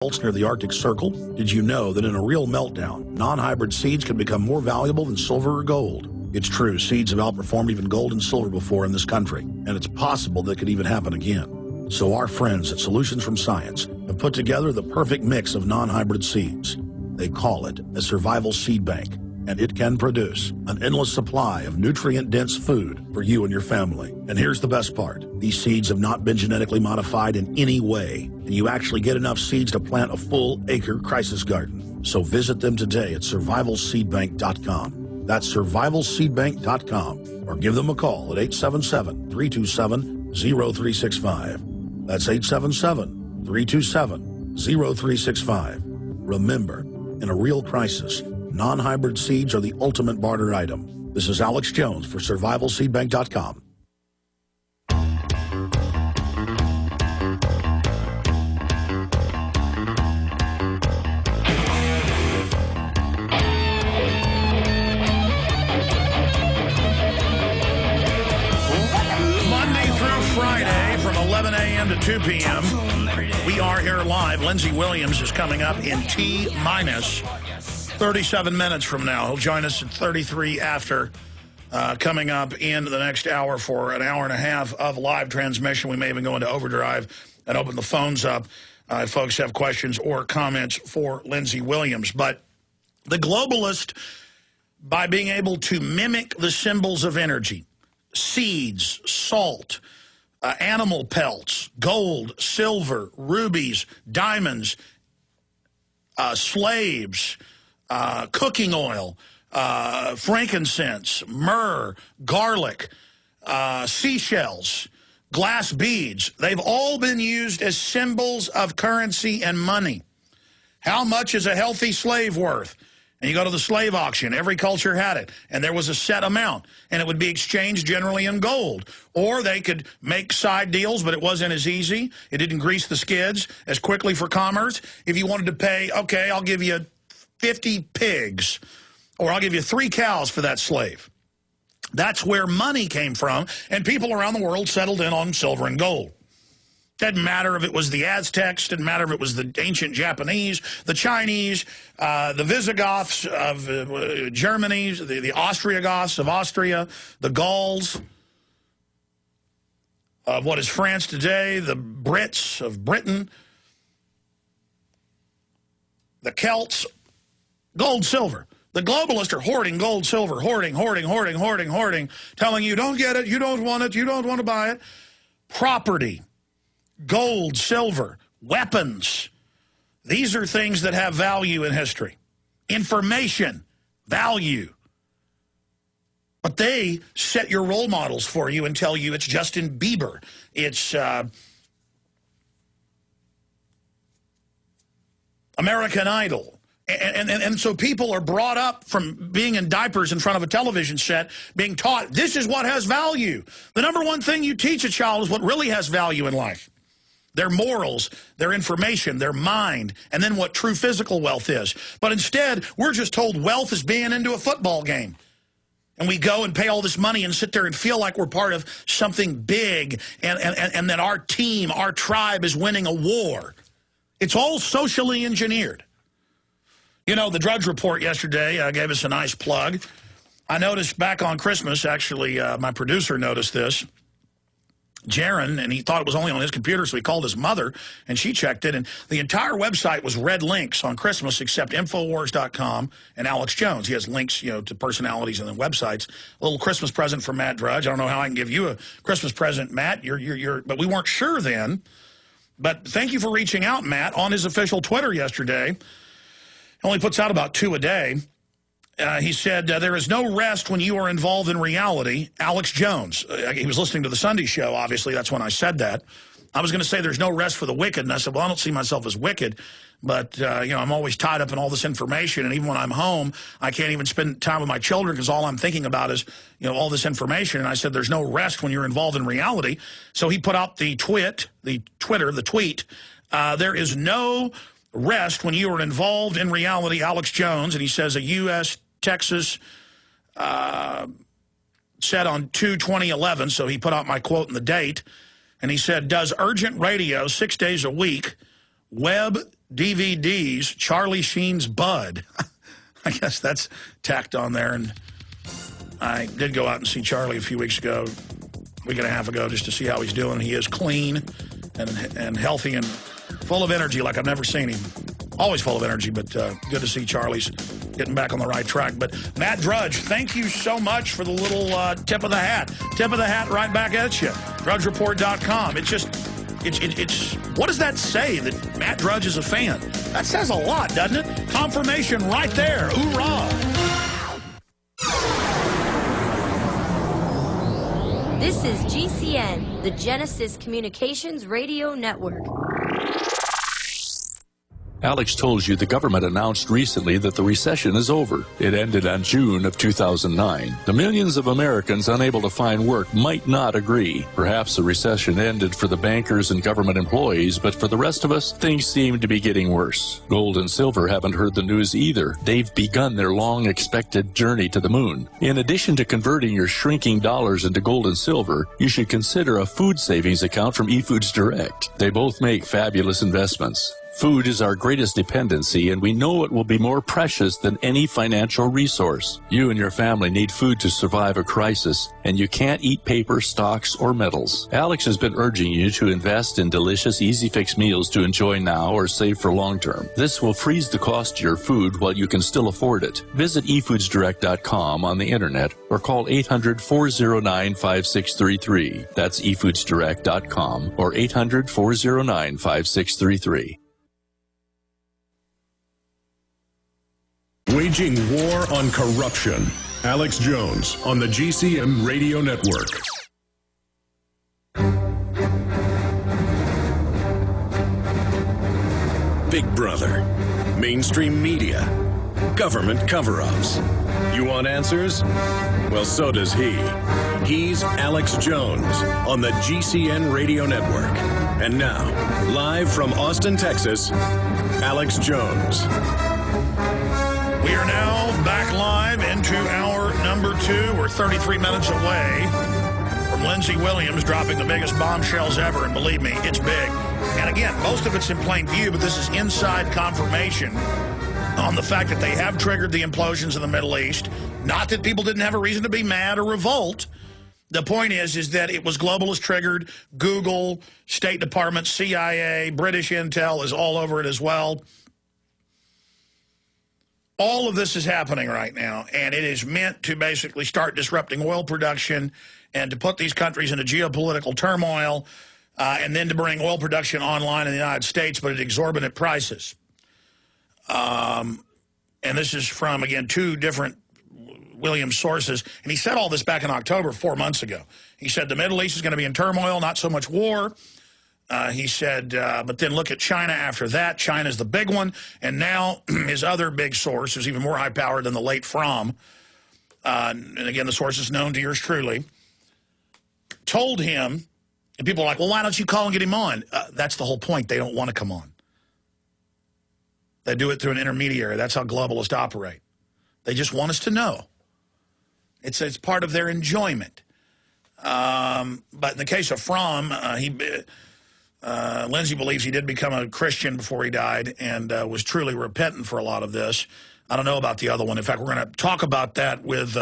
near the Arctic Circle? Did you know that in a real meltdown, non-hybrid seeds can become more valuable than silver or gold? It's true, seeds have outperformed even gold and silver before in this country, and it's possible that could even happen again. So our friends at Solutions from Science have put together the perfect mix of non-hybrid seeds. They call it a survival seed bank, and it can produce an endless supply of nutrient-dense food for you and your family. And here's the best part. These seeds have not been genetically modified in any way, and you actually get enough seeds to plant a full-acre crisis garden. So visit them today at survivalseedbank.com. That's survivalseedbank.com, or give them a call at 877-327-0365. That's 877-327-0365. Remember, in a real crisis, non-hybrid seeds are the ultimate barter item. This is Alex Jones for survivalseedbank.com. Friday from 11 a.m. to 2 p.m. We are here live. Lindsay Williams is coming up in T-minus 37 minutes from now. He'll join us at 33 after, coming up in the next hour for an hour and a half of live transmission. We may even go into overdrive and open the phones up if folks have questions or comments for Lindsay Williams. But the globalist, by being able to mimic the symbols of energy, seeds, salt, animal pelts, gold, silver, rubies, diamonds, slaves, cooking oil, frankincense, myrrh, garlic, seashells, glass beads. They've all been used as symbols of currency and money. How much is a healthy slave worth? And you go to the slave auction, every culture had it, and there was a set amount, and it would be exchanged generally in gold. Or they could make side deals, but it wasn't as easy. It didn't grease the skids as quickly for commerce. If you wanted to pay, okay, I'll give you 50 pigs, or I'll give you 3 cows for that slave. That's where money came from, and people around the world settled in on silver and gold. Didn't matter if it was the Aztecs, didn't matter if it was the ancient Japanese, the Chinese, the Visigoths of Germany, the Austriagoths of Austria, the Gauls of what is France today, the Brits of Britain, the Celts, gold, silver. The globalists are hoarding gold, silver, hoarding, telling you, don't get it, you don't want it, you don't want to buy it. Property. Gold, silver, weapons. These are things that have value in history. Information, value. But they set your role models for you and tell you it's Justin Bieber. It's American Idol. And so people are brought up from being in diapers in front of a television set, being taught this is what has value. The number one thing you teach a child is what really has value in life. Their morals, their information, their mind, and then what true physical wealth is. But instead, we're just told wealth is being into a football game. And we go and pay all this money and sit there and feel like we're part of something big and that our team, our tribe is winning a war. It's all socially engineered. You know, the Drudge Report yesterday gave us a nice plug. I noticed back on Christmas, actually, my producer noticed this. Jaron, and he thought it was only on his computer, so he called his mother, and she checked it, and the entire website was red links on Christmas except Infowars.com and Alex Jones. He has links, you know, to personalities and then websites. A little Christmas present for Matt Drudge. I don't know how I can give you a Christmas present, Matt. But we weren't sure then. But thank you for reaching out, Matt, on his official Twitter yesterday. He only puts out about 2 a day. He said, there is no rest when you are involved in reality. Alex Jones. He was listening to the Sunday show, obviously. That's when I said that. I was going to say there's no rest for the wicked. And I said, well, I don't see myself as wicked. But, you know, I'm always tied up in all this information. And even when I'm home, I can't even spend time with my children because all I'm thinking about is, you know, all this information. And I said, there's no rest when you're involved in reality. So he put out the tweet. There is no rest when you are involved in reality, Alex Jones. And he says a U.S. Texas said on 2/2011, so he put out my quote and the date, and he said, does urgent radio 6 days a week, web DVDs, Charlie Sheen's Bud. I guess that's tacked on there. And I did go out and see Charlie a few week and a half ago, just to see how he's doing. He is clean and healthy and full of energy like I've never seen him. Always full of energy, but good to see Charlie's getting back on the right track. But Matt Drudge, thank you so much for the little tip of the hat. Tip of the hat right back at you. DrudgeReport.com. It's what does that say that Matt Drudge is a fan? That says a lot, doesn't it? Confirmation right there. Hoorah! This is GCN, the Genesis Communications Radio Network. Alex told you the government announced recently that the recession is over. It ended on June of 2009. The millions of Americans unable to find work might not agree. Perhaps the recession ended for the bankers and government employees, but for the rest of us, things seem to be getting worse. Gold and silver haven't heard the news either. They've begun their long-expected journey to the moon. In addition to converting your shrinking dollars into gold and silver, you should consider a food savings account from eFoods Direct. They both make fabulous investments. Food is our greatest dependency, and we know it will be more precious than any financial resource. You and your family need food to survive a crisis, and you can't eat paper, stocks, or metals. Alex has been urging you to invest in delicious, easy-fix meals to enjoy now or save for long-term. This will freeze the cost of your food while you can still afford it. Visit eFoodsDirect.com on the internet or call 800-409-5633. That's eFoodsDirect.com or 800-409-5633. Waging war on corruption. Alex Jones on the GCN Radio Network. Big Brother, mainstream media, government cover-ups. You want answers? Well, so does he. He's Alex Jones on the GCN Radio Network. And now, live from Austin, Texas, Alex Jones. We are now back live into hour number 2. We're 33 minutes away from Lindsay Williams dropping the biggest bombshells ever, and believe me, it's big. And again, most of it's in plain view, but this is inside confirmation on the fact that they have triggered the implosions in the Middle East. Not that people didn't have a reason to be mad or revolt. The point is that it was globalist triggered. Google, State Department, CIA, British Intel is all over it as well. All of this is happening right now, and it is meant to basically start disrupting oil production and to put these countries into geopolitical turmoil, and then to bring oil production online in the United States, but at exorbitant prices. And this is from, again, 2 different Williams sources. And he said all this back in October, 4 months ago. He said the Middle East is going to be in turmoil, not so much war. He said, but then look at China after that. China's the big one. And now his other big source, who's even more high-powered than the late Fromm, and again, the source is known to yours truly, told him, and people are like, well, why don't you call and get him on? That's the whole point. They don't want to come on. They do it through an intermediary. That's how globalists operate. They just want us to know. It's part of their enjoyment. But in the case of Fromm, Lindsay believes he did become a Christian before he died and was truly repentant for a lot of this. I don't know about the other one. In fact, we're going to talk about that with